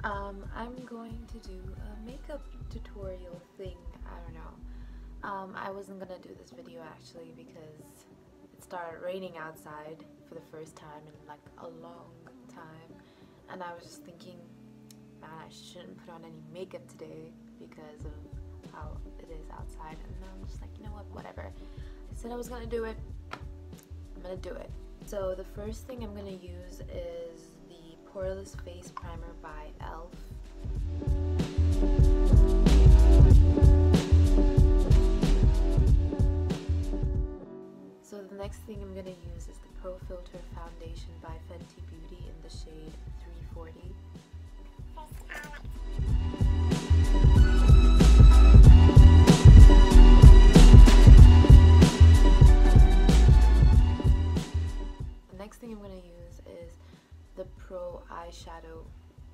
I'm going to do a makeup tutorial thing. I don't know. I wasn't gonna do this video actually because it started raining outside for the first time in like a long time, and I was just thinking, man, I shouldn't put on any makeup today because of how it is outside. And then I'm just like, you know what, whatever. I said I was gonna do it. I'm gonna do it. So the first thing I'm gonna use is the Poreless Face Primer by e.l.f. So the next thing I'm gonna use is the Pro Filter Foundation by Fenty Beauty in the shade 340. The next thing I'm going to use is the Pro Eyeshadow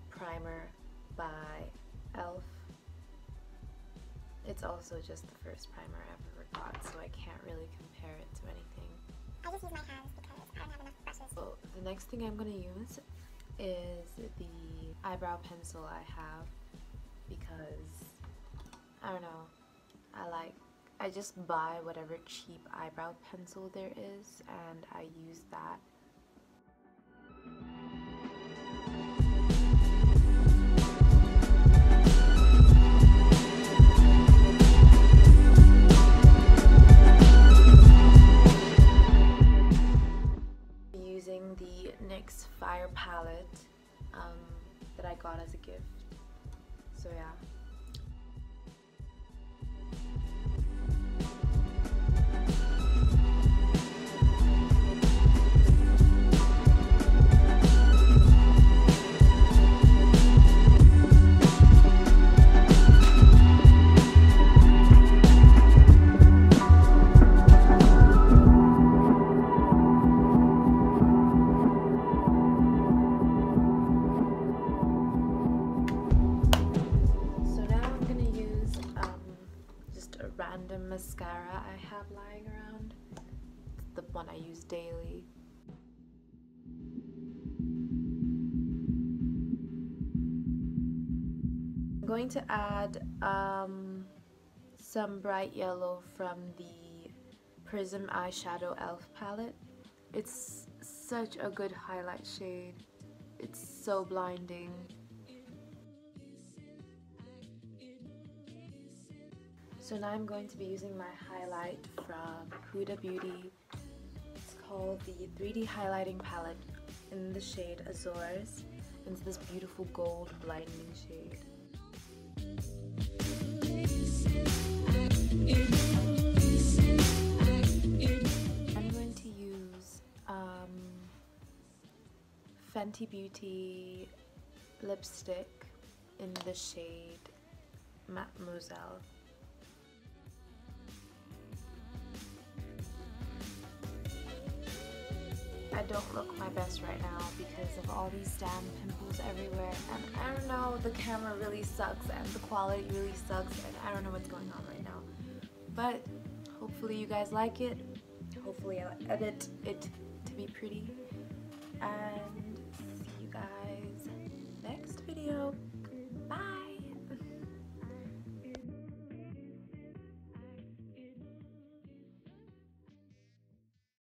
Primer by e.l.f. It's also just the first primer I've ever got, so I can't really compare it to anything. I just use my hands because I don't have enough brushes. So the next thing I'm going to use is the eyebrow pencil I have because, I don't know, I just buy whatever cheap eyebrow pencil there is and I use that. Using the NYX Fire palette that I got as a gift. So yeah. Random mascara I have lying around. It's the one I use daily. I'm going to add some bright yellow from the Prism Eyeshadow e.l.f. palette. It's such a good highlight shade. It's so blinding. So now I'm going to be using my highlight from Huda Beauty. It's called the 3D Highlighting Palette in the shade Azores. It's this beautiful gold blinding shade. I'm going to use Fenty Beauty lipstick in the shade Mademoiselle. I don't look my best right now because of all these damn pimples everywhere, and I don't know, the camera really sucks and the quality really sucks and I don't know what's going on right now. But hopefully you guys like it. Hopefully I'll edit it to be pretty. And